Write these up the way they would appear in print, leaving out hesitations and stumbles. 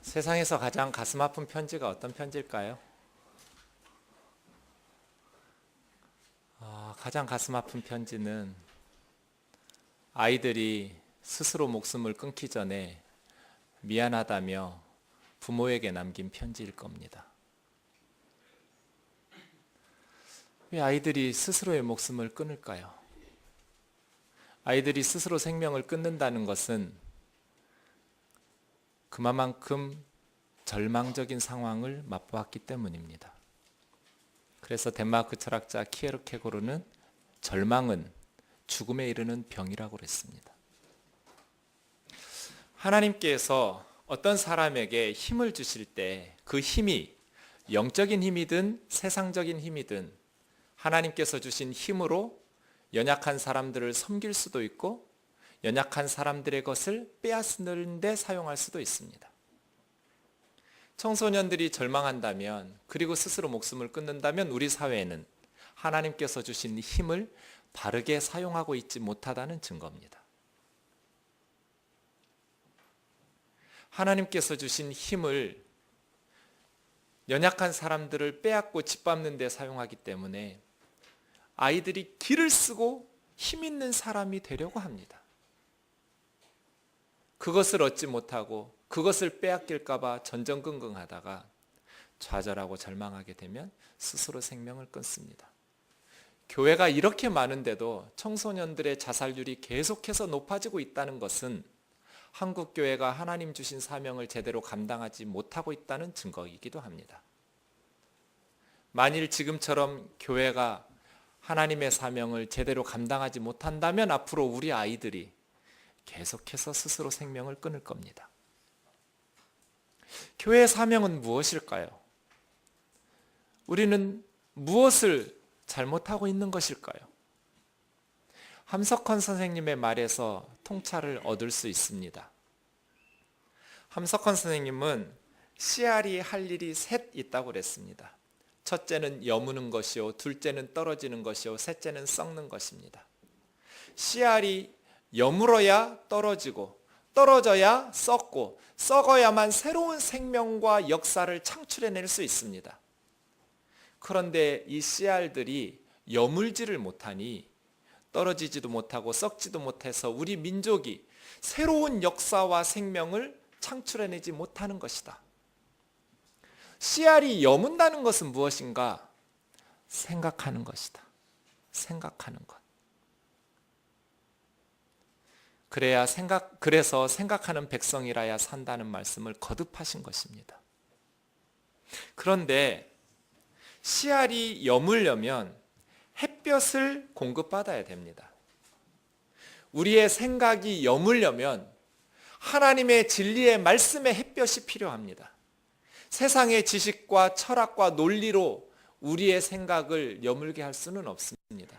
세상에서 가장 가슴 아픈 편지가 어떤 편지일까요? 가장 가슴 아픈 편지는 아이들이 스스로 목숨을 끊기 전에 미안하다며 부모에게 남긴 편지일 겁니다. 왜 아이들이 스스로의 목숨을 끊을까요? 아이들이 스스로 생명을 끊는다는 것은 그만큼 절망적인 상황을 맛보았기 때문입니다. 그래서 덴마크 철학자 키에르케고르는 절망은 죽음에 이르는 병이라고 그랬습니다. 하나님께서 어떤 사람에게 힘을 주실 때 그 힘이 영적인 힘이든 세상적인 힘이든 하나님께서 주신 힘으로 연약한 사람들을 섬길 수도 있고 연약한 사람들의 것을 빼앗는 데 사용할 수도 있습니다. 청소년들이 절망한다면 그리고 스스로 목숨을 끊는다면 우리 사회는 하나님께서 주신 힘을 바르게 사용하고 있지 못하다는 증거입니다. 하나님께서 주신 힘을 연약한 사람들을 빼앗고 짓밟는 데 사용하기 때문에 아이들이 기를 쓰고 힘 있는 사람이 되려고 합니다. 그것을 얻지 못하고 그것을 빼앗길까 봐 전전긍긍하다가 좌절하고 절망하게 되면 스스로 생명을 끊습니다. 교회가 이렇게 많은데도 청소년들의 자살률이 계속해서 높아지고 있다는 것은 한국 교회가 하나님 주신 사명을 제대로 감당하지 못하고 있다는 증거이기도 합니다. 만일 지금처럼 교회가 하나님의 사명을 제대로 감당하지 못한다면 앞으로 우리 아이들이 계속해서 스스로 생명을 끊을 겁니다. 교회의 사명은 무엇일까요? 우리는 무엇을 잘못하고 있는 것일까요? 함석헌 선생님의 말에서 통찰을 얻을 수 있습니다. 함석헌 선생님은 씨알이 할 일이 셋 있다고 그랬습니다. 첫째는 여무는 것이요, 둘째는 떨어지는 것이요, 셋째는 썩는 것입니다. 씨알이 여물어야 떨어지고 떨어져야 썩고 썩어야만 새로운 생명과 역사를 창출해낼 수 있습니다. 그런데 이 씨알들이 여물지를 못하니 떨어지지도 못하고 썩지도 못해서 우리 민족이 새로운 역사와 생명을 창출해내지 못하는 것이다. 씨알이 여문다는 것은 무엇인가? 생각하는 것이다. 생각하는 것. 그래서 생각하는 백성이라야 산다는 말씀을 거듭하신 것입니다. 그런데 씨알이 여물려면 햇볕을 공급받아야 됩니다. 우리의 생각이 여물려면 하나님의 진리의 말씀의 햇볕이 필요합니다. 세상의 지식과 철학과 논리로 우리의 생각을 여물게 할 수는 없습니다.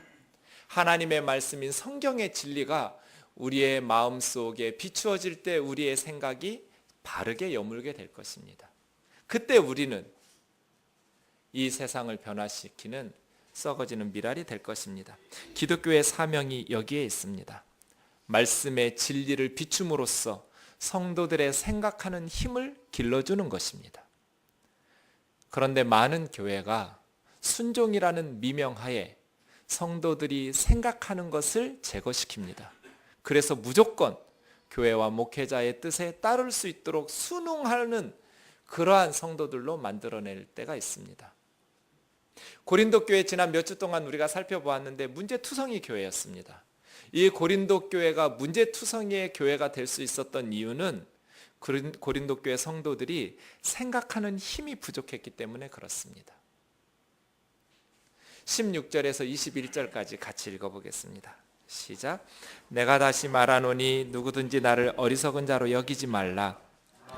하나님의 말씀인 성경의 진리가 우리의 마음속에 비추어질 때 우리의 생각이 바르게 여물게 될 것입니다. 그때 우리는 이 세상을 변화시키는 썩어지는 미랄이 될 것입니다. 기독교의 사명이 여기에 있습니다. 말씀의 진리를 비춤으로써 성도들의 생각하는 힘을 길러주는 것입니다. 그런데 많은 교회가 순종이라는 미명하에 성도들이 생각하는 것을 제거시킵니다. 그래서 무조건 교회와 목회자의 뜻에 따를 수 있도록 순응하는 그러한 성도들로 만들어낼 때가 있습니다. 고린도 교회 지난 몇 주 동안 우리가 살펴보았는데 문제투성이 교회였습니다. 이 고린도 교회가 문제투성이의 교회가 될 수 있었던 이유는 고린도 교회 성도들이 생각하는 힘이 부족했기 때문에 그렇습니다. 16절에서 21절까지 같이 읽어보겠습니다. 시작. 내가 다시 말하노니 누구든지 나를 어리석은 자로 여기지 말라.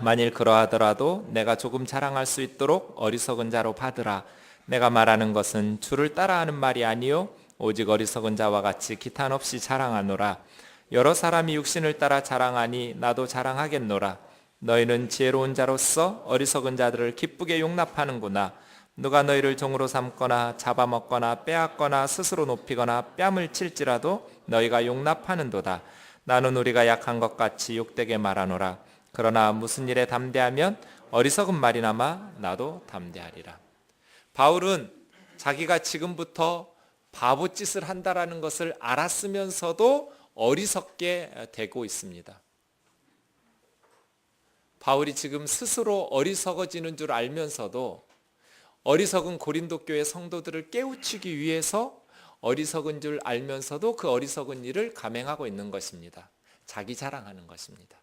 만일 그러하더라도 내가 조금 자랑할 수 있도록 어리석은 자로 받으라. 내가 말하는 것은 주를 따라하는 말이 아니요 오직 어리석은 자와 같이 기탄 없이 자랑하노라. 여러 사람이 육신을 따라 자랑하니 나도 자랑하겠노라. 너희는 지혜로운 자로서 어리석은 자들을 기쁘게 용납하는구나. 누가 너희를 종으로 삼거나 잡아먹거나 빼앗거나 스스로 높이거나 뺨을 칠지라도 너희가 용납하는도다. 나는 우리가 약한 것 같이 욕되게 말하노라. 그러나 무슨 일에 담대하면 어리석은 말이나마 나도 담대하리라. 바울은 자기가 지금부터 바보짓을 한다라는 것을 알았으면서도 어리석게 되고 있습니다. 바울이 지금 스스로 어리석어지는 줄 알면서도 어리석은 고린도 교회 성도들을 깨우치기 위해서 어리석은 줄 알면서도 그 어리석은 일을 감행하고 있는 것입니다. 자기 자랑하는 것입니다.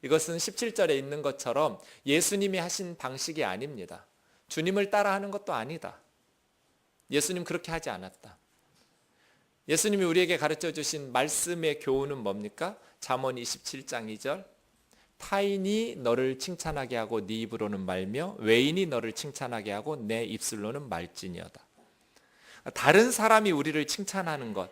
이것은 17절에 있는 것처럼 예수님이 하신 방식이 아닙니다. 주님을 따라하는 것도 아니다. 예수님 그렇게 하지 않았다. 예수님이 우리에게 가르쳐 주신 말씀의 교훈은 뭡니까? 잠언 27장 2절, 타인이 너를 칭찬하게 하고 네 입으로는 말며 외인이 너를 칭찬하게 하고 내 입술로는 말지니어다. 다른 사람이 우리를 칭찬하는 것,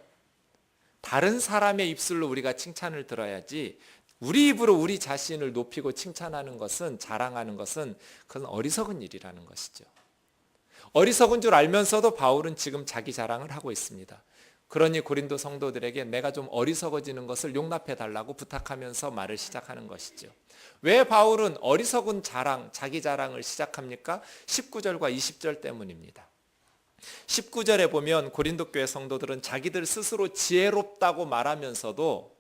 다른 사람의 입술로 우리가 칭찬을 들어야지 우리 입으로 우리 자신을 높이고 칭찬하는 것은, 자랑하는 것은 그건 어리석은 일이라는 것이죠. 어리석은 줄 알면서도 바울은 지금 자기 자랑을 하고 있습니다. 그러니 고린도 성도들에게 내가 좀 어리석어지는 것을 용납해 달라고 부탁하면서 말을 시작하는 것이죠. 왜 바울은 어리석은 자랑, 자기 자랑을 시작합니까? 19절과 20절 때문입니다. 19절에 보면 고린도 교회 성도들은 자기들 스스로 지혜롭다고 말하면서도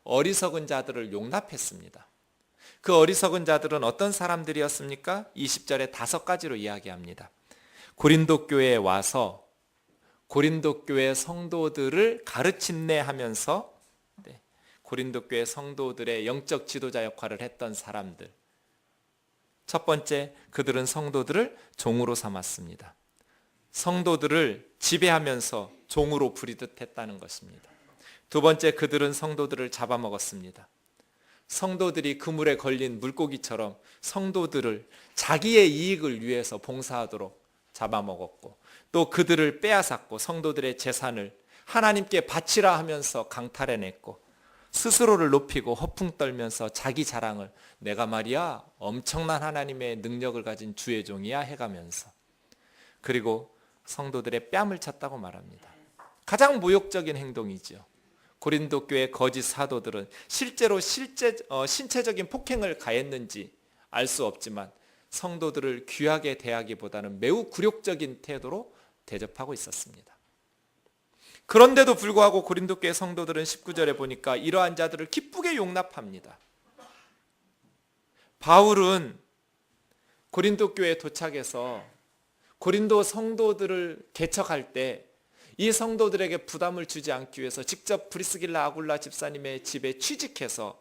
어리석은 자들을 용납했습니다. 그 어리석은 자들은 어떤 사람들이었습니까? 20절에 5가지로 이야기합니다. 고린도 교회에 와서 고린도 교회 성도들을 가르친내 하면서 고린도 교회 성도들의 영적 지도자 역할을 했던 사람들. 첫 번째, 그들은 성도들을 종으로 삼았습니다. 성도들을 지배하면서 종으로 부리듯 했다는 것입니다. 두 번째, 그들은 성도들을 잡아먹었습니다. 성도들이 그물에 걸린 물고기처럼 성도들을 자기의 이익을 위해서 봉사하도록 잡아먹었고, 또 그들을 빼앗았고 성도들의 재산을 하나님께 바치라 하면서 강탈해냈고, 스스로를 높이고 허풍 떨면서 자기 자랑을 내가 말이야 엄청난 하나님의 능력을 가진 주의 종이야 해가면서, 그리고 성도들의 뺨을 찼다고 말합니다. 가장 모욕적인 행동이죠. 고린도 교회 거짓 사도들은 실제로 신체적인 폭행을 가했는지 알 수 없지만 성도들을 귀하게 대하기보다는 매우 굴욕적인 태도로 대접하고 있었습니다. 그런데도 불구하고 고린도 교회 성도들은 19절에 보니까 이러한 자들을 기쁘게 용납합니다. 바울은 고린도 교회에 도착해서 고린도 성도들을 개척할 때 이 성도들에게 부담을 주지 않기 위해서 직접 브리스길라 아굴라 집사님의 집에 취직해서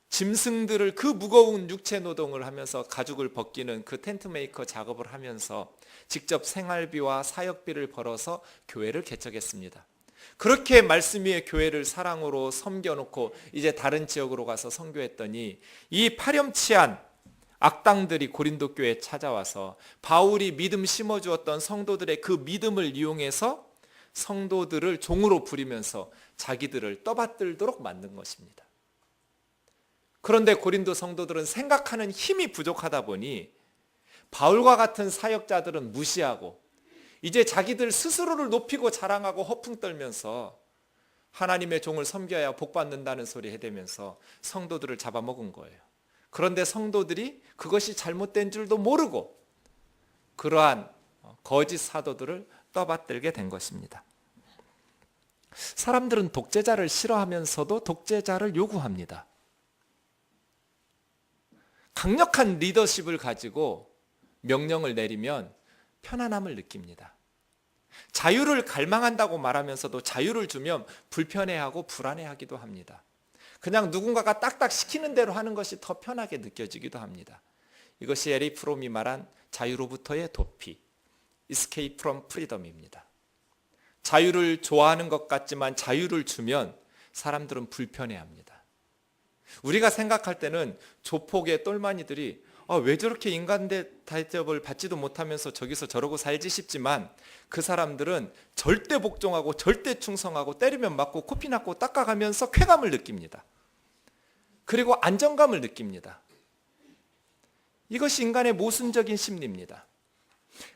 짐승들을, 그 무거운 육체 노동을 하면서 가죽을 벗기는 그 텐트 메이커 작업을 하면서 직접 생활비와 사역비를 벌어서 교회를 개척했습니다. 그렇게 말씀 위에 교회를 사랑으로 섬겨놓고 이제 다른 지역으로 가서 선교했더니 이 파렴치한 악당들이 고린도 교회에 찾아와서 바울이 믿음 심어주었던 성도들의 그 믿음을 이용해서 성도들을 종으로 부리면서 자기들을 떠받들도록 만든 것입니다. 그런데 고린도 성도들은 생각하는 힘이 부족하다 보니 바울과 같은 사역자들은 무시하고 이제 자기들 스스로를 높이고 자랑하고 허풍 떨면서 하나님의 종을 섬겨야 복받는다는 소리 해대면서 성도들을 잡아먹은 거예요. 그런데 성도들이 그것이 잘못된 줄도 모르고 그러한 거짓 사도들을 떠받들게 된 것입니다. 사람들은 독재자를 싫어하면서도 독재자를 요구합니다. 강력한 리더십을 가지고 명령을 내리면 편안함을 느낍니다. 자유를 갈망한다고 말하면서도 자유를 주면 불편해하고 불안해하기도 합니다. 그냥 누군가가 딱딱 시키는 대로 하는 것이 더 편하게 느껴지기도 합니다. 이것이 에리 프롬이 말한 자유로부터의 도피, Escape from Freedom입니다. 자유를 좋아하는 것 같지만 자유를 주면 사람들은 불편해합니다. 우리가 생각할 때는 조폭의 똘마니들이 왜 저렇게 인간의 대접을 받지도 못하면서 저기서 저러고 살지 싶지만 그 사람들은 절대 복종하고 절대 충성하고 때리면 맞고 코피 났고 닦아가면서 쾌감을 느낍니다. 그리고 안정감을 느낍니다. 이것이 인간의 모순적인 심리입니다.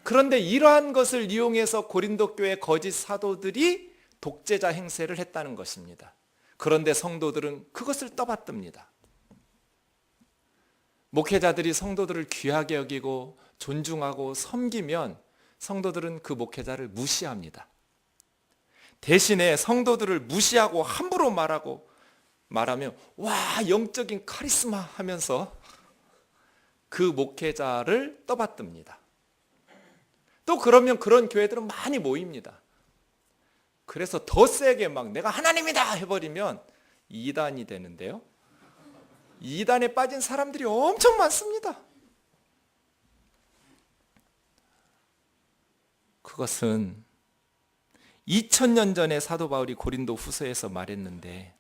그런데 이러한 것을 이용해서 고린도 교회 거짓 사도들이 독재자 행세를 했다는 것입니다. 그런데 성도들은 그것을 떠받듭니다. 목회자들이 성도들을 귀하게 여기고 존중하고 섬기면 성도들은 그 목회자를 무시합니다. 대신에 성도들을 무시하고 함부로 말하면 와, 영적인 카리스마 하면서 그 목회자를 떠받듭니다. 또 그러면 그런 교회들은 많이 모입니다. 그래서 더 세게 막 내가 하나님이다 해버리면 이단이 되는데요. 이단에 빠진 사람들이 엄청 많습니다. 그것은 2000년 전에 사도 바울이 고린도 후서에서 말했는데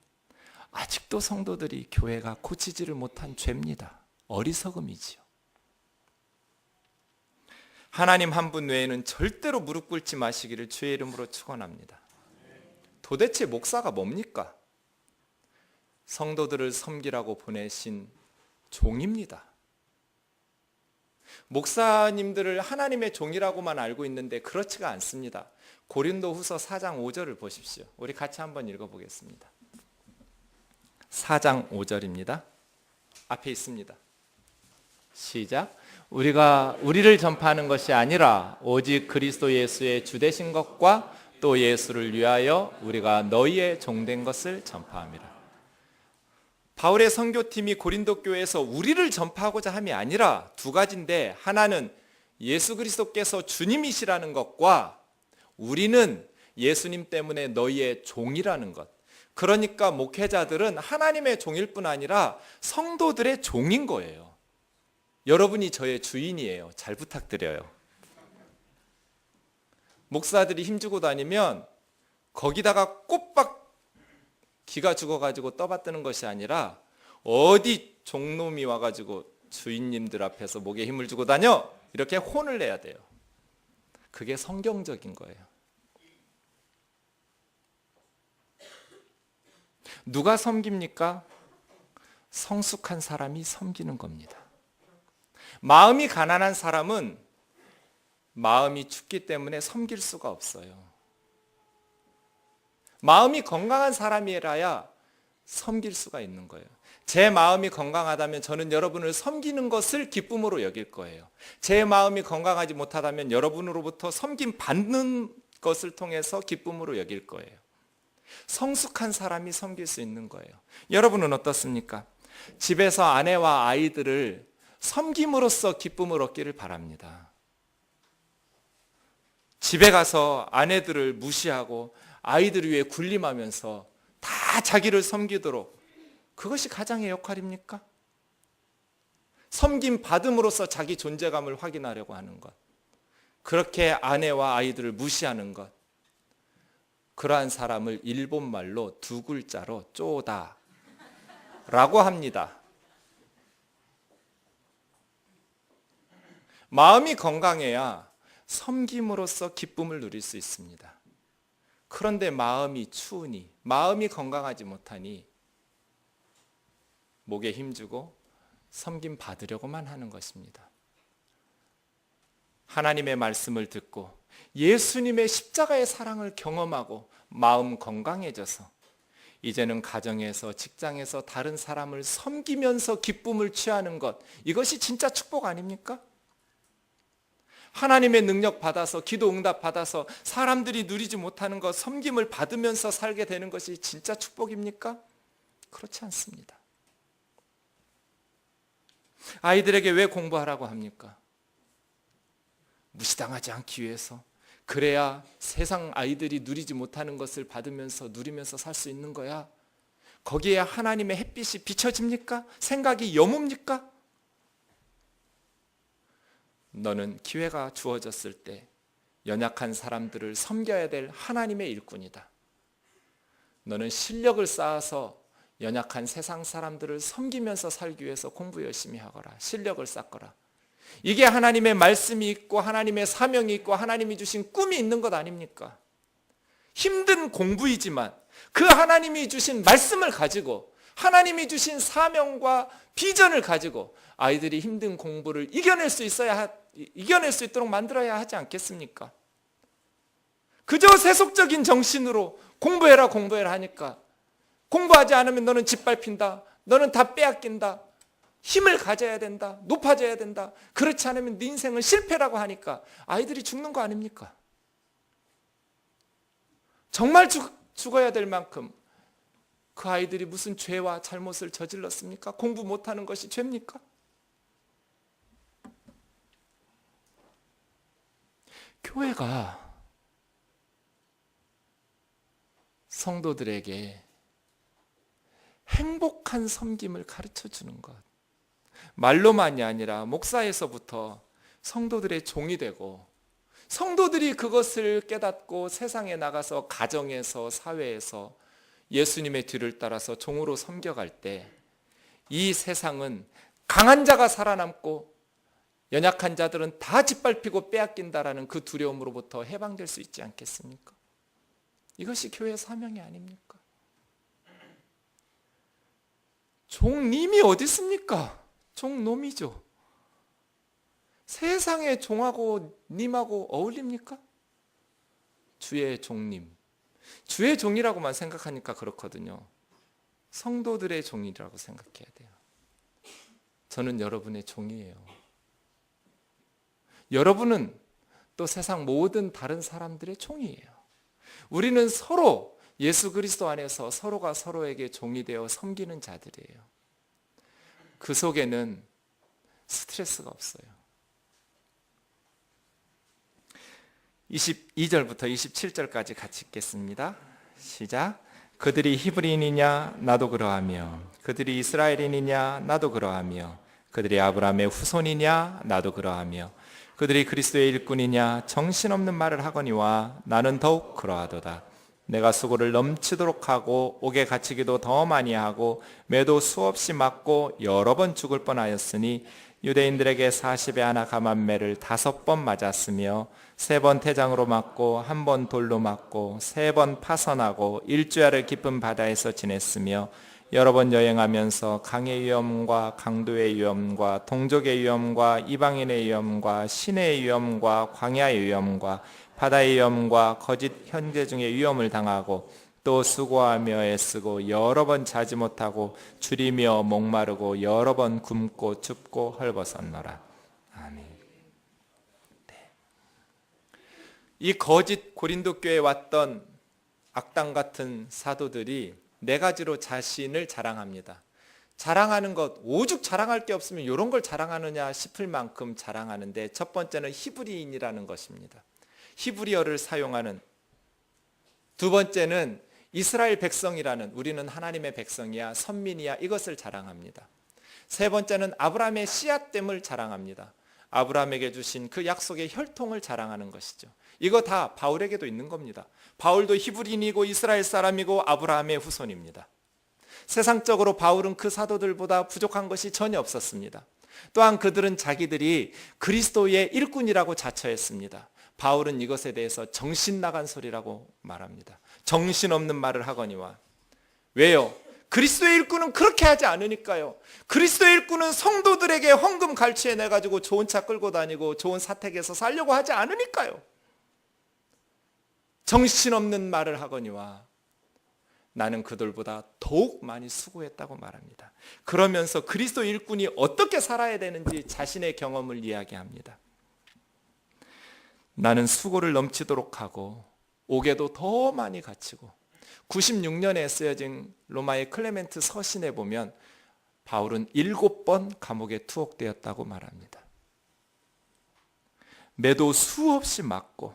아직도 성도들이 교회가 고치지를 못한 죄입니다. 어리석음이지요. 하나님 한 분 외에는 절대로 무릎 꿇지 마시기를 주의 이름으로 축원합니다. 도대체 목사가 뭡니까? 성도들을 섬기라고 보내신 종입니다. 목사님들을 하나님의 종이라고만 알고 있는데 그렇지가 않습니다. 고린도 후서 4장 5절을 보십시오. 우리 같이 한번 읽어보겠습니다. 4장 5절입니다. 앞에 있습니다. 시작. 우리가 우리를 전파하는 것이 아니라 오직 그리스도 예수의 주되신 것과 또 예수를 위하여 우리가 너희의 종된 것을 전파함이라. 바울의 선교팀이 고린도 교회에서 우리를 전파하고자 함이 아니라 두 가지인데, 하나는 예수 그리스도께서 주님이시라는 것과 우리는 예수님 때문에 너희의 종이라는 것. 그러니까 목회자들은 하나님의 종일 뿐 아니라 성도들의 종인 거예요. 여러분이 저의 주인이에요. 잘 부탁드려요. 목사들이 힘주고 다니면 거기다가 꼬박 기가 죽어가지고 떠받드는 것이 아니라 어디 종놈이 와가지고 주인님들 앞에서 목에 힘을 주고 다녀? 이렇게 혼을 내야 돼요. 그게 성경적인 거예요. 누가 섬깁니까? 성숙한 사람이 섬기는 겁니다. 마음이 가난한 사람은 마음이 춥기 때문에 섬길 수가 없어요. 마음이 건강한 사람이라야 섬길 수가 있는 거예요. 제 마음이 건강하다면 저는 여러분을 섬기는 것을 기쁨으로 여길 거예요. 제 마음이 건강하지 못하다면 여러분으로부터 섬김 받는 것을 통해서 기쁨으로 여길 거예요. 성숙한 사람이 섬길 수 있는 거예요. 여러분은 어떻습니까? 집에서 아내와 아이들을 섬김으로써 기쁨을 얻기를 바랍니다. 집에 가서 아내들을 무시하고 아이들을 위해 군림하면서 다 자기를 섬기도록, 그것이 가장의 역할입니까? 섬김 받음으로써 자기 존재감을 확인하려고 하는 것, 그렇게 아내와 아이들을 무시하는 것, 그러한 사람을 일본말로 두 글자로 쪼다 라고 합니다. 마음이 건강해야 섬김으로써 기쁨을 누릴 수 있습니다. 그런데 마음이 추우니, 마음이 건강하지 못하니 목에 힘주고 섬김 받으려고만 하는 것입니다. 하나님의 말씀을 듣고 예수님의 십자가의 사랑을 경험하고 마음 건강해져서 이제는 가정에서, 직장에서 다른 사람을 섬기면서 기쁨을 취하는 것, 이것이 진짜 축복 아닙니까? 하나님의 능력 받아서, 기도 응답 받아서 사람들이 누리지 못하는 것, 섬김을 받으면서 살게 되는 것이 진짜 축복입니까? 그렇지 않습니다. 아이들에게 왜 공부하라고 합니까? 무시당하지 않기 위해서. 그래야 세상 아이들이 누리지 못하는 것을 받으면서 누리면서 살 수 있는 거야. 거기에 하나님의 햇빛이 비춰집니까? 생각이 여뭅니까? 너는 기회가 주어졌을 때 연약한 사람들을 섬겨야 될 하나님의 일꾼이다. 너는 실력을 쌓아서 연약한 세상 사람들을 섬기면서 살기 위해서 공부 열심히 하거라. 실력을 쌓거라. 이게 하나님의 말씀이 있고 하나님의 사명이 있고 하나님이 주신 꿈이 있는 것 아닙니까? 힘든 공부이지만 그 하나님이 주신 말씀을 가지고, 하나님이 주신 사명과 비전을 가지고 아이들이 힘든 공부를 이겨낼 수 있도록 만들어야 하지 않겠습니까? 그저 세속적인 정신으로 공부해라 하니까, 공부하지 않으면 너는 짓밟힌다, 너는 다 빼앗긴다, 힘을 가져야 된다, 높아져야 된다, 그렇지 않으면 네 인생은 실패라고 하니까 아이들이 죽는 거 아닙니까? 정말 죽어야 될 만큼 그 아이들이 무슨 죄와 잘못을 저질렀습니까? 공부 못하는 것이 죄입니까? 교회가 성도들에게 행복한 섬김을 가르쳐 주는 것, 말로만이 아니라 목사에서부터 성도들의 종이 되고 성도들이 그것을 깨닫고 세상에 나가서 가정에서 사회에서 예수님의 뒤를 따라서 종으로 섬겨갈 때 이 세상은 강한 자가 살아남고 연약한 자들은 다 짓밟히고 빼앗긴다라는 그 두려움으로부터 해방될 수 있지 않겠습니까? 이것이 교회의 사명이 아닙니까? 종님이 어디 있습니까? 종놈이죠. 세상의 종하고 님하고 어울립니까? 주의 종님. 주의 종이라고만 생각하니까 그렇거든요. 성도들의 종이라고 생각해야 돼요. 저는 여러분의 종이에요. 여러분은 또 세상 모든 다른 사람들의 종이에요. 우리는 서로 예수 그리스도 안에서 서로가 서로에게 종이 되어 섬기는 자들이에요. 그 속에는 스트레스가 없어요. 22절부터 27절까지 같이 읽겠습니다. 시작. 그들이 히브리인이냐 나도 그러하며 그들이 이스라엘인이냐 나도 그러하며 그들이 아브라함의 후손이냐 나도 그러하며 그들이 그리스도의 일꾼이냐 정신없는 말을 하거니와 나는 더욱 그러하도다. 내가 수고를 넘치도록 하고 옥에 갇히기도 더 많이 하고 매도 수없이 맞고 여러 번 죽을 뻔하였으니 유대인들에게 40에 하나 감한매를 5번 맞았으며 3번 태장으로 맞고 1번 돌로 맞고 3번 파선하고 일주야를 깊은 바다에서 지냈으며 여러 번 여행하면서 강의 위험과 강도의 위험과 동족의 위험과 이방인의 위험과 시내의 위험과 광야의 위험과 바다의 위험과 거짓 현재 중에 위험을 당하고 또 수고하며 애쓰고 여러 번 자지 못하고 줄이며 목마르고 여러 번 굶고 춥고 헐벗었노라. 아멘. 네. 이 거짓 고린도 교회에 왔던 악당 같은 사도들이 4가지로 자신을 자랑합니다. 자랑하는 것, 오죽 자랑할 게 없으면 이런 걸 자랑하느냐 싶을 만큼 자랑하는데, 첫 번째는 히브리인이라는 것입니다. 히브리어를 사용하는. 두 번째는 이스라엘 백성이라는, 우리는 하나님의 백성이야, 선민이야, 이것을 자랑합니다. 세 번째는 아브라함의 씨앗됨을 자랑합니다. 아브라함에게 주신 그 약속의 혈통을 자랑하는 것이죠. 이거 다 바울에게도 있는 겁니다. 바울도 히브리인이고 이스라엘 사람이고 아브라함의 후손입니다. 세상적으로 바울은 그 사도들보다 부족한 것이 전혀 없었습니다. 또한 그들은 자기들이 그리스도의 일꾼이라고 자처했습니다. 바울은 이것에 대해서 정신 나간 소리라고 말합니다. 정신없는 말을 하거니와. 왜요? 그리스도의 일꾼은 그렇게 하지 않으니까요. 그리스도의 일꾼은 성도들에게 헌금 갈취해내가지고 좋은 차 끌고 다니고 좋은 사택에서 살려고 하지 않으니까요. 정신없는 말을 하거니와 나는 그들보다 더욱 많이 수고했다고 말합니다. 그러면서 그리스도 일꾼이 어떻게 살아야 되는지 자신의 경험을 이야기합니다. 나는 수고를 넘치도록 하고 옥에도 더 많이 갇히고, 96년에 쓰여진 로마의 클레멘트 서신에 보면 바울은 7번 감옥에 투옥되었다고 말합니다. 매도 수없이 맞고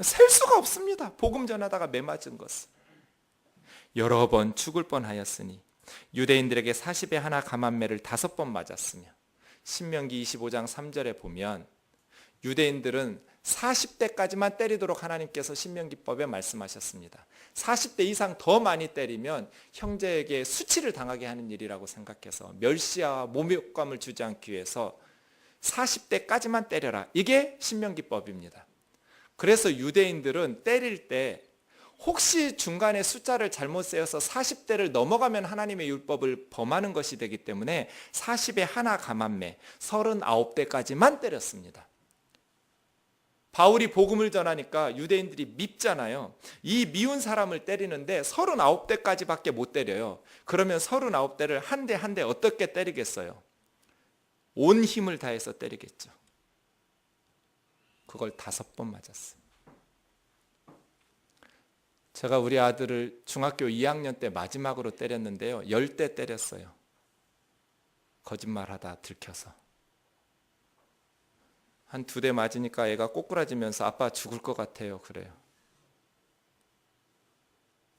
셀 수가 없습니다. 복음 전하다가 매 맞은 것을. 여러 번 죽을 뻔하였으니 유대인들에게 40에 하나 감한매를 5번 맞았으며, 신명기 25장 3절에 보면 유대인들은 40대까지만 때리도록 하나님께서 신명기법에 말씀하셨습니다. 40대 이상 더 많이 때리면 형제에게 수치를 당하게 하는 일이라고 생각해서 멸시와 모욕감을 주지 않기 위해서 40대까지만 때려라. 이게 신명기법입니다. 그래서 유대인들은 때릴 때 혹시 중간에 숫자를 잘못 세어서 40대를 넘어가면 하나님의 율법을 범하는 것이 되기 때문에 40에 하나 감한매 39대까지만 때렸습니다. 바울이 복음을 전하니까 유대인들이 밉잖아요. 이 미운 사람을 때리는데 39대까지밖에 못 때려요. 그러면 39대를 한 대 한 대 어떻게 때리겠어요? 온 힘을 다해서 때리겠죠. 그걸 5번 맞았어요. 제가 우리 아들을 중학교 2학년 때 마지막으로 때렸는데요. 10대 때렸어요. 거짓말하다 들켜서. 한 2대 맞으니까 애가 꼬꾸라지면서 아빠 죽을 것 같아요. 그래요.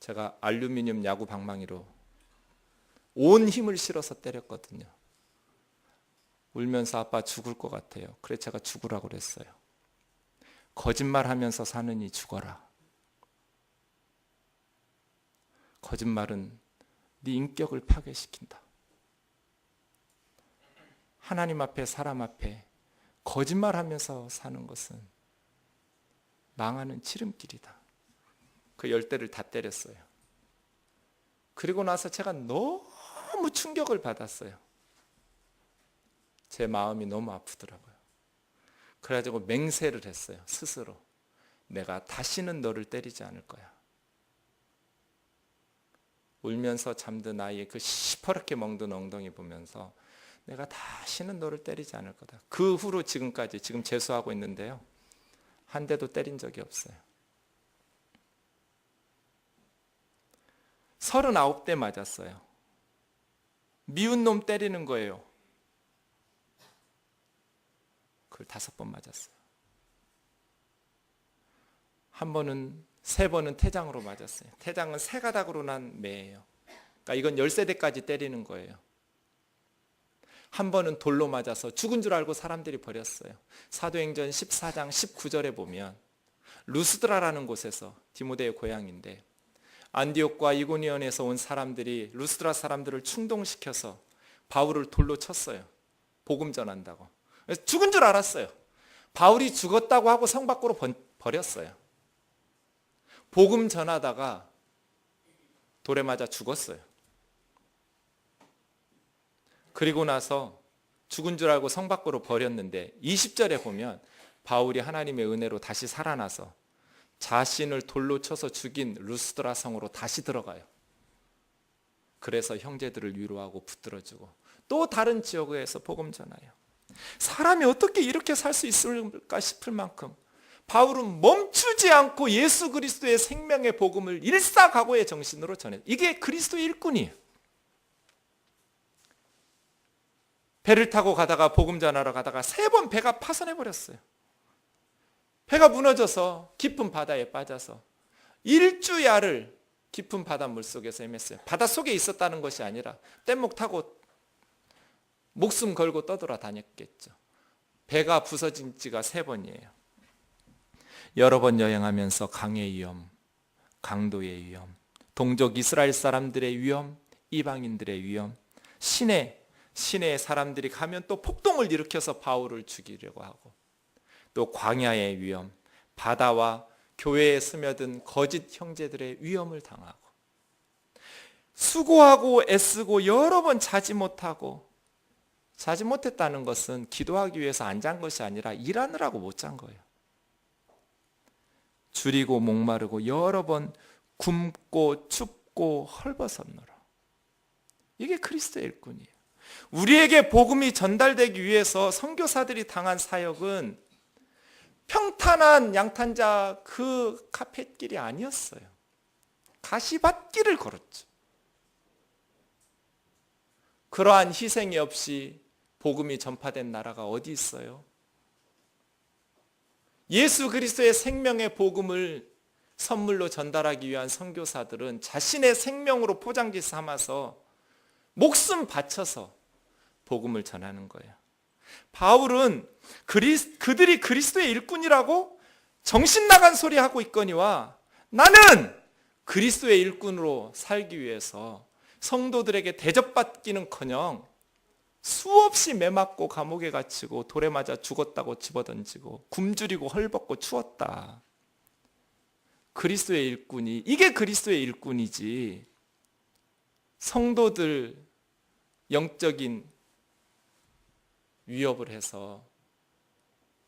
제가 알루미늄 야구 방망이로 온 힘을 실어서 때렸거든요. 울면서 아빠 죽을 것 같아요. 그래 제가 죽으라고 그랬어요. 거짓말하면서 사느니 죽어라. 거짓말은 네 인격을 파괴시킨다. 하나님 앞에 사람 앞에 거짓말하면서 사는 것은 망하는 지름길이다. 그 10대를 다 때렸어요. 그리고 나서 제가 너무 충격을 받았어요. 제 마음이 너무 아프더라고요. 그래가지고 맹세를 했어요. 스스로. 내가 다시는 너를 때리지 않을 거야. 울면서 잠든 아이의 그 시퍼렇게 멍든 엉덩이 보면서 내가 다시는 너를 때리지 않을 거다. 그 후로 지금까지 지금 재수하고 있는데요. 한 대도 때린 적이 없어요. 39대 맞았어요. 미운 놈 때리는 거예요. 그걸 5번 맞았어요. 한 번은 3번은 태장으로 맞았어요. 태장은 3가닥으로 난 매예요. 그러니까 이건 10세대까지 때리는 거예요. 한 번은 돌로 맞아서 죽은 줄 알고 사람들이 버렸어요. 사도행전 14장 19절에 보면 루스드라라는 곳에서, 디모데의 고향인데 안디옥과 이고니온에서 온 사람들이 루스드라 사람들을 충동시켜서 바울을 돌로 쳤어요. 복음 전한다고. 그래서 죽은 줄 알았어요. 바울이 죽었다고 하고 성 밖으로 버렸어요. 복음 전하다가 돌에 맞아 죽었어요. 그리고 나서 죽은 줄 알고 성 밖으로 버렸는데 20절에 보면 바울이 하나님의 은혜로 다시 살아나서 자신을 돌로 쳐서 죽인 루스드라 성으로 다시 들어가요. 그래서 형제들을 위로하고 붙들어주고 또 다른 지역에서 복음 전하요. 사람이 어떻게 이렇게 살 수 있을까 싶을 만큼 바울은 멈추지 않고 예수 그리스도의 생명의 복음을 일사각오의 정신으로 전해요. 이게 그리스도의 일꾼이에요. 배를 타고 가다가 복음 전하러 가다가 3번 배가 파손해 버렸어요. 배가 무너져서 깊은 바다에 빠져서 일주야를 깊은 바닷물 속에서 헤맸어요. 바닷속에 있었다는 것이 아니라 뗏목 타고 목숨 걸고 떠돌아다녔겠죠. 배가 부서진 지가 3번이에요. 여러 번 여행하면서 강의 위험, 강도의 위험, 동족 이스라엘 사람들의 위험, 이방인들의 위험, 시내의 사람들이 가면 또 폭동을 일으켜서 바울을 죽이려고 하고, 또 광야의 위험, 바다와 교회에 스며든 거짓 형제들의 위험을 당하고, 수고하고 애쓰고 여러 번 자지 못했다는 것은 기도하기 위해서 안 잔 것이 아니라 일하느라고 못 잔 거예요. 줄이고 목마르고 여러 번 굶고 춥고 헐벗었노라. 이게 그리스도의 일꾼이에요. 우리에게 복음이 전달되기 위해서 선교사들이 당한 사역은 평탄한 양탄자 그 카펫길이 아니었어요. 가시밭길을 걸었죠. 그러한 희생이 없이 복음이 전파된 나라가 어디 있어요? 예수 그리스도의 생명의 복음을 선물로 전달하기 위한 선교사들은 자신의 생명으로 포장지 삼아서 목숨 바쳐서 복음을 전하는 거예요. 바울은 그들이 그리스도의 일꾼이라고 정신 나간 소리 하고 있거니와 나는 그리스도의 일꾼으로 살기 위해서 성도들에게 대접받기는커녕 수없이 매맞고 감옥에 갇히고 돌에 맞아 죽었다고 집어던지고 굶주리고 헐벗고 추웠다. 그리스도의 일꾼이, 이게 그리스도의 일꾼이지, 성도들 영적인 위협을 해서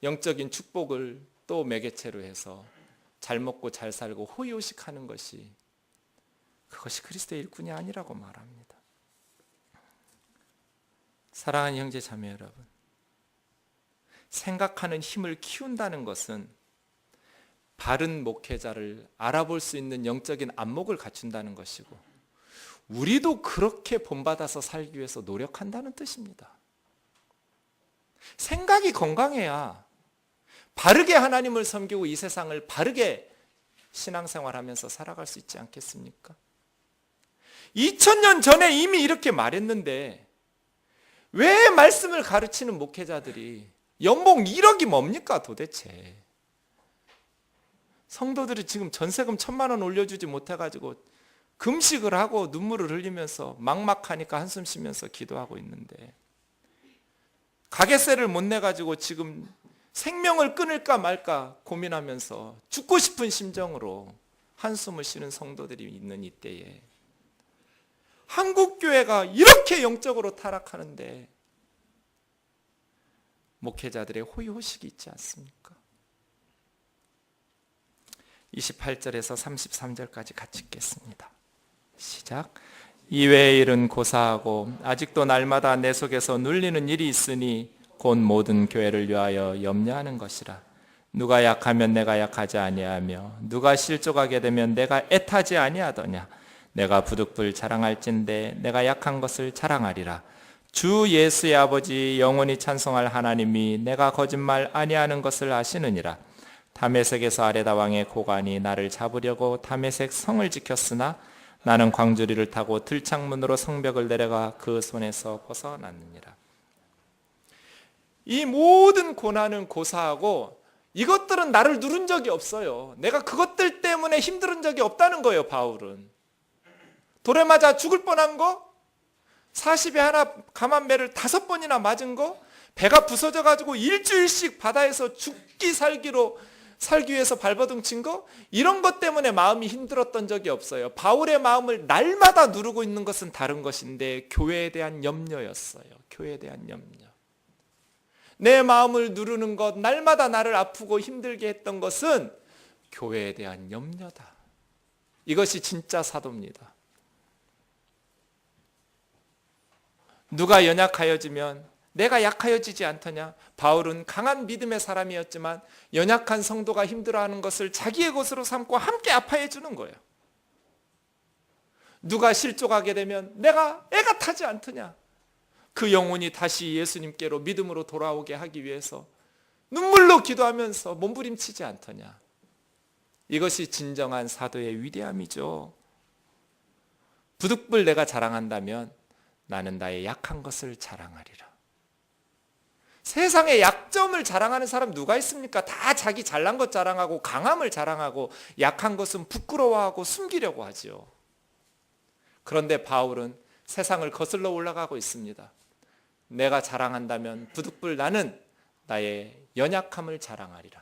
영적인 축복을 또 매개체로 해서 잘 먹고 잘 살고 호의호식하는 것이, 그것이 그리스도의 일꾼이 아니라고 말합니다. 사랑하는 형제 자매 여러분, 생각하는 힘을 키운다는 것은 바른 목회자를 알아볼 수 있는 영적인 안목을 갖춘다는 것이고, 우리도 그렇게 본받아서 살기 위해서 노력한다는 뜻입니다. 생각이 건강해야 바르게 하나님을 섬기고 이 세상을 바르게 신앙생활하면서 살아갈 수 있지 않겠습니까? 2000년 전에 이미 이렇게 말했는데 왜 말씀을 가르치는 목회자들이 연봉 1억이 뭡니까 도대체? 성도들이 지금 전세금 1000만 원 올려주지 못해가지고 금식을 하고 눈물을 흘리면서 막막하니까 한숨 쉬면서 기도하고 있는데, 가게세를 못 내가지고 지금 생명을 끊을까 말까 고민하면서 죽고 싶은 심정으로 한숨을 쉬는 성도들이 있는 이때에 한국교회가 이렇게 영적으로 타락하는데 목회자들의 호의호식이 있지 않습니까? 28절에서 33절까지 같이 읽겠습니다. 시작. 이외의 일은 고사하고 아직도 날마다 내 속에서 눌리는 일이 있으니 곧 모든 교회를 위하여 염려하는 것이라. 누가 약하면 내가 약하지 아니하며 누가 실족하게 되면 내가 애타지 아니하더냐. 내가 부득불 자랑할진대 내가 약한 것을 자랑하리라. 주 예수의 아버지 영원히 찬송할 하나님이 내가 거짓말 아니하는 것을 아시느니라. 다메섹에서 아레다 왕의 고관이 나를 잡으려고 다메섹 성을 지켰으나 나는 광주리를 타고 들창문으로 성벽을 내려가 그 손에서 벗어났느니라. 이 모든 고난은 고사하고 이것들은 나를 누른 적이 없어요. 내가 그것들 때문에 힘든 적이 없다는 거예요. 바울은 돌에 맞아 죽을 뻔한 거, 40에 하나 감한 배를 5번이나 맞은 거, 배가 부서져가지고 일주일씩 바다에서 죽기 살기 위해서 발버둥 친 거, 이런 것 때문에 마음이 힘들었던 적이 없어요. 바울의 마음을 날마다 누르고 있는 것은 다른 것인데 교회에 대한 염려였어요. 교회에 대한 염려. 내 마음을 누르는 것, 날마다 나를 아프고 힘들게 했던 것은 교회에 대한 염려다. 이것이 진짜 사도입니다. 누가 연약하여지면 내가 약하여지지 않더냐. 바울은 강한 믿음의 사람이었지만 연약한 성도가 힘들어하는 것을 자기의 것으로 삼고 함께 아파해 주는 거예요. 누가 실족하게 되면 내가 애가 타지 않더냐. 그 영혼이 다시 예수님께로 믿음으로 돌아오게 하기 위해서 눈물로 기도하면서 몸부림치지 않더냐. 이것이 진정한 사도의 위대함이죠. 부득불 내가 자랑한다면 나는 나의 약한 것을 자랑하리라. 세상에 약점을 자랑하는 사람 누가 있습니까? 다 자기 잘난 것 자랑하고 강함을 자랑하고 약한 것은 부끄러워하고 숨기려고 하지요. 그런데 바울은 세상을 거슬러 올라가고 있습니다. 내가 자랑한다면 부득불 나는 나의 연약함을 자랑하리라.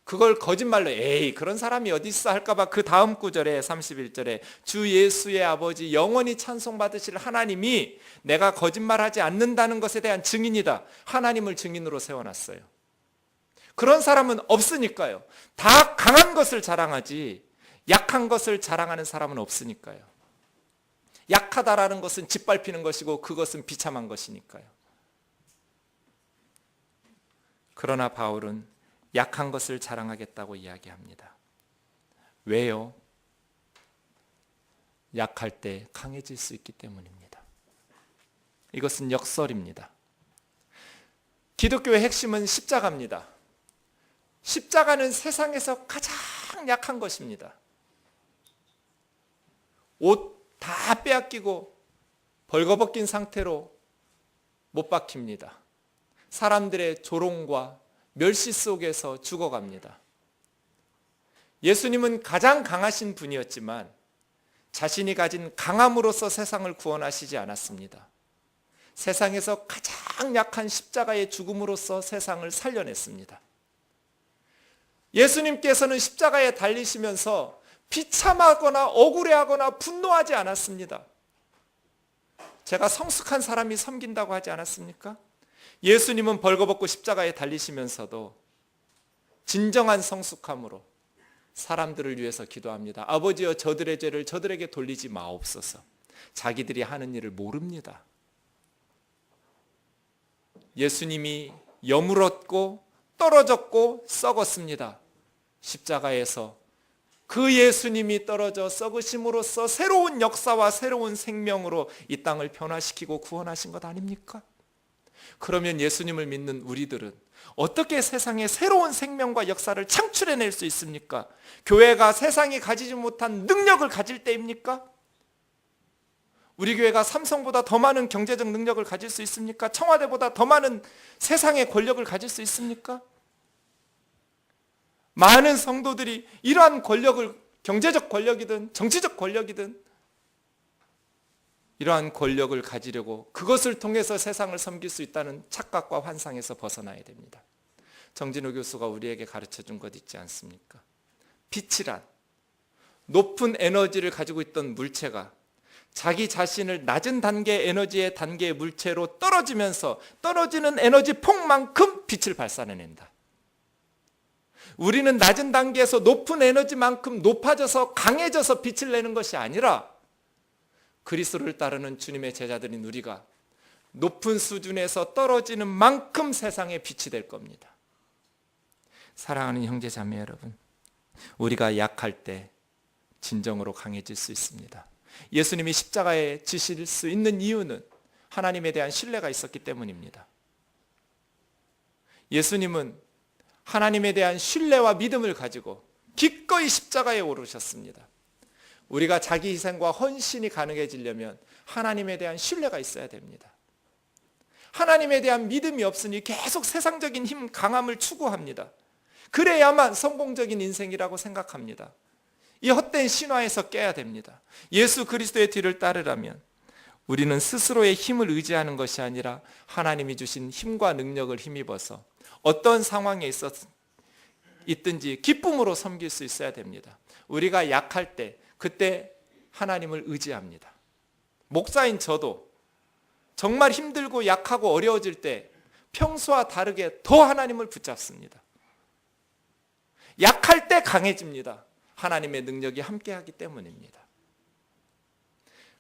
그걸 거짓말로 에이 그런 사람이 어디 있어 할까봐 그 다음 구절에 31절에 주 예수의 아버지 영원히 찬송받으실 하나님이 내가 거짓말하지 않는다는 것에 대한 증인이다. 하나님을 증인으로 세워놨어요. 그런 사람은 없으니까요. 다 강한 것을 자랑하지 약한 것을 자랑하는 사람은 없으니까요. 약하다라는 것은 짓밟히는 것이고 그것은 비참한 것이니까요. 그러나 바울은 약한 것을 자랑하겠다고 이야기합니다. 왜요? 약할 때 강해질 수 있기 때문입니다. 이것은 역설입니다. 기독교의 핵심은 십자가입니다. 십자가는 세상에서 가장 약한 것입니다. 옷 다 빼앗기고 벌거벗긴 상태로 못 박힙니다. 사람들의 조롱과 멸시 속에서 죽어갑니다. 예수님은 가장 강하신 분이었지만 자신이 가진 강함으로써 세상을 구원하시지 않았습니다. 세상에서 가장 약한 십자가의 죽음으로써 세상을 살려냈습니다. 예수님께서는 십자가에 달리시면서 비참하거나 억울해하거나 분노하지 않았습니다. 제가 성숙한 사람이 섬긴다고 하지 않았습니까? 예수님은 벌거벗고 십자가에 달리시면서도 진정한 성숙함으로 사람들을 위해서 기도합니다. 아버지여 저들의 죄를 저들에게 돌리지 마옵소서. 자기들이 하는 일을 모릅니다. 예수님이 여물었고 떨어졌고 썩었습니다. 십자가에서 그 예수님이 떨어져 썩으심으로써 새로운 역사와 새로운 생명으로 이 땅을 변화시키고 구원하신 것 아닙니까? 그러면 예수님을 믿는 우리들은 어떻게 세상에 새로운 생명과 역사를 창출해낼 수 있습니까? 교회가 세상이 가지지 못한 능력을 가질 때입니까? 우리 교회가 삼성보다 더 많은 경제적 능력을 가질 수 있습니까? 청와대보다 더 많은 세상의 권력을 가질 수 있습니까? 많은 성도들이 이러한 권력을, 경제적 권력이든 정치적 권력이든 이러한 권력을 가지려고 그것을 통해서 세상을 섬길 수 있다는 착각과 환상에서 벗어나야 됩니다. 정진호 교수가 우리에게 가르쳐준 것 있지 않습니까? 빛이란 높은 에너지를 가지고 있던 물체가 자기 자신을 낮은 단계의 에너지의 단계의 물체로 떨어지면서 떨어지는 에너지 폭만큼 빛을 발산해낸다. 우리는 낮은 단계에서 높은 에너지만큼 높아져서 강해져서 빛을 내는 것이 아니라 그리스도를 따르는 주님의 제자들인 우리가 높은 수준에서 떨어지는 만큼 세상에 빛이 될 겁니다. 사랑하는 형제 자매 여러분, 우리가 약할 때 진정으로 강해질 수 있습니다. 예수님이 십자가에 지실 수 있는 이유는 하나님에 대한 신뢰가 있었기 때문입니다. 예수님은 하나님에 대한 신뢰와 믿음을 가지고 기꺼이 십자가에 오르셨습니다. 우리가 자기 희생과 헌신이 가능해지려면 하나님에 대한 신뢰가 있어야 됩니다. 하나님에 대한 믿음이 없으니 계속 세상적인 힘, 강함을 추구합니다. 그래야만 성공적인 인생이라고 생각합니다. 이 헛된 신화에서 깨야 됩니다. 예수 그리스도의 뒤를 따르려면 우리는 스스로의 힘을 의지하는 것이 아니라 하나님이 주신 힘과 능력을 힘입어서 어떤 상황에 있든지 기쁨으로 섬길 수 있어야 됩니다. 우리가 약할 때 그때 하나님을 의지합니다. 목사인 저도 정말 힘들고 약하고 어려워질 때 평소와 다르게 더 하나님을 붙잡습니다. 약할 때 강해집니다. 하나님의 능력이 함께하기 때문입니다.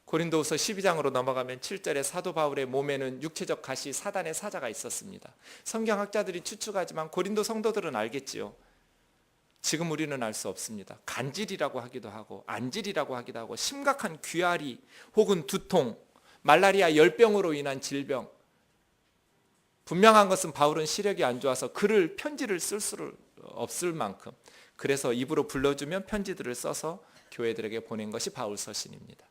고린도후서 12장으로 넘어가면 7절에 사도 바울의 몸에는 육체적 가시 사단의 사자가 있었습니다. 성경학자들이 추측하지만 고린도 성도들은 알겠지요. 지금 우리는 알 수 없습니다. 간질이라고 하기도 하고 안질이라고 하기도 하고 심각한 귀앓이 혹은 두통, 말라리아 열병으로 인한 질병. 분명한 것은 바울은 시력이 안 좋아서 글을 편지를 쓸 수 없을 만큼 그래서 입으로 불러주면 편지들을 써서 교회들에게 보낸 것이 바울 서신입니다.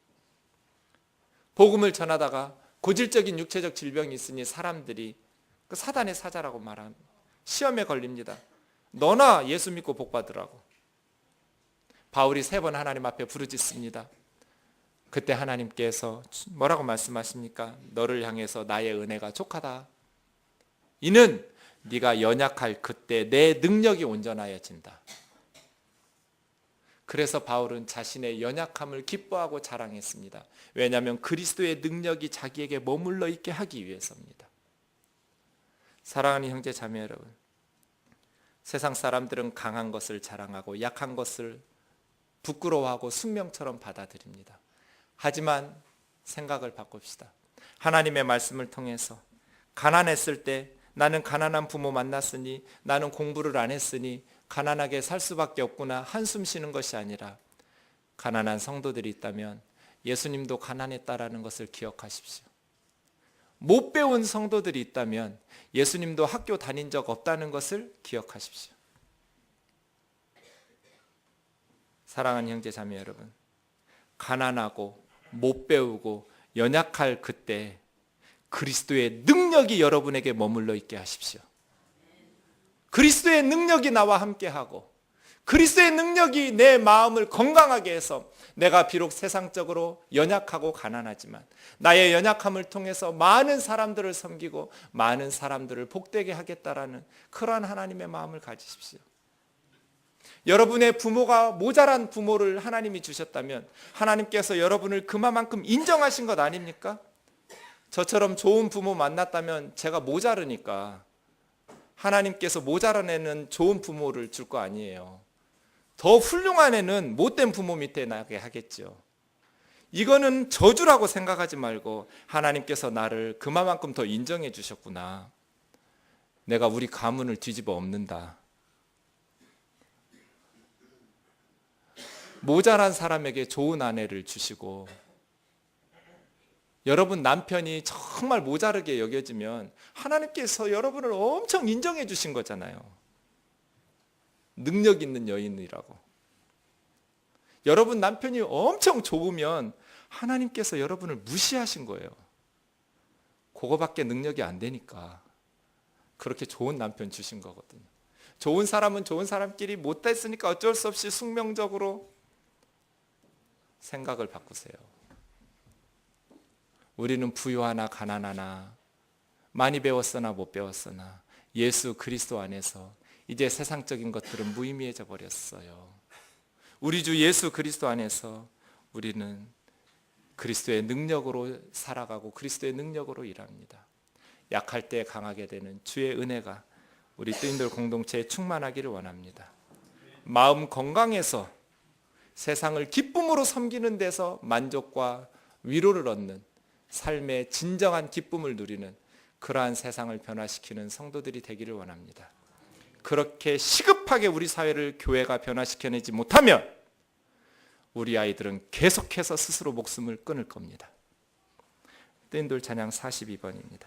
복음을 전하다가 고질적인 육체적 질병이 있으니 사람들이 그 사단의 사자라고 말합니다. 시험에 걸립니다. 너나 예수 믿고 복 받으라고. 바울이 3번 하나님 앞에 부르짖습니다. 그때 하나님께서 뭐라고 말씀하십니까? 너를 향해서 나의 은혜가 족하다. 이는 네가 연약할 그때 내 능력이 온전하여진다. 그래서 바울은 자신의 연약함을 기뻐하고 자랑했습니다. 왜냐하면 그리스도의 능력이 자기에게 머물러 있게 하기 위해서입니다. 사랑하는 형제 자매 여러분, 세상 사람들은 강한 것을 자랑하고 약한 것을 부끄러워하고 숙명처럼 받아들입니다. 하지만 생각을 바꿉시다. 하나님의 말씀을 통해서 가난했을 때 나는 가난한 부모 만났으니 나는 공부를 안 했으니 가난하게 살 수밖에 없구나 한숨 쉬는 것이 아니라 가난한 성도들이 있다면 예수님도 가난했다라는 것을 기억하십시오. 못 배운 성도들이 있다면 예수님도 학교 다닌 적 없다는 것을 기억하십시오. 사랑하는 형제 자매 여러분, 가난하고 못 배우고 연약할 그때 그리스도의 능력이 여러분에게 머물러 있게 하십시오. 그리스도의 능력이 나와 함께하고 그리스도의 능력이 내 마음을 건강하게 해서 내가 비록 세상적으로 연약하고 가난하지만 나의 연약함을 통해서 많은 사람들을 섬기고 많은 사람들을 복되게 하겠다라는 그러한 하나님의 마음을 가지십시오. 여러분의 부모가 모자란 부모를 하나님이 주셨다면 하나님께서 여러분을 그만큼 인정하신 것 아닙니까? 저처럼 좋은 부모 만났다면 제가 모자르니까 하나님께서 모자란 애는 좋은 부모를 줄 거 아니에요. 더 훌륭한 애는 못된 부모 밑에 나게 하겠죠. 이거는 저주라고 생각하지 말고 하나님께서 나를 그만큼 더 인정해 주셨구나. 내가 우리 가문을 뒤집어 엎는다. 모자란 사람에게 좋은 아내를 주시고, 여러분 남편이 정말 모자르게 여겨지면 하나님께서 여러분을 엄청 인정해 주신 거잖아요. 능력 있는 여인이라고. 여러분 남편이 엄청 좋으면 하나님께서 여러분을 무시하신 거예요. 그거밖에 능력이 안 되니까 그렇게 좋은 남편 주신 거거든요. 좋은 사람은 좋은 사람끼리 못됐으니까 어쩔 수 없이 숙명적으로 생각을 바꾸세요. 우리는 부유하나 가난하나, 많이 배웠으나 못 배웠으나 예수 그리스도 안에서 이제 세상적인 것들은 무의미해져 버렸어요. 우리 주 예수 그리스도 안에서 우리는 그리스도의 능력으로 살아가고 그리스도의 능력으로 일합니다. 약할 때 강하게 되는 주의 은혜가 우리 뜨인돌 공동체에 충만하기를 원합니다. 마음 건강해서 세상을 기쁨으로 섬기는 데서 만족과 위로를 얻는 삶의 진정한 기쁨을 누리는 그러한 세상을 변화시키는 성도들이 되기를 원합니다. 그렇게 시급하게 우리 사회를 교회가 변화시켜내지 못하면 우리 아이들은 계속해서 스스로 목숨을 끊을 겁니다. 뜨인돌 찬양 42번입니다.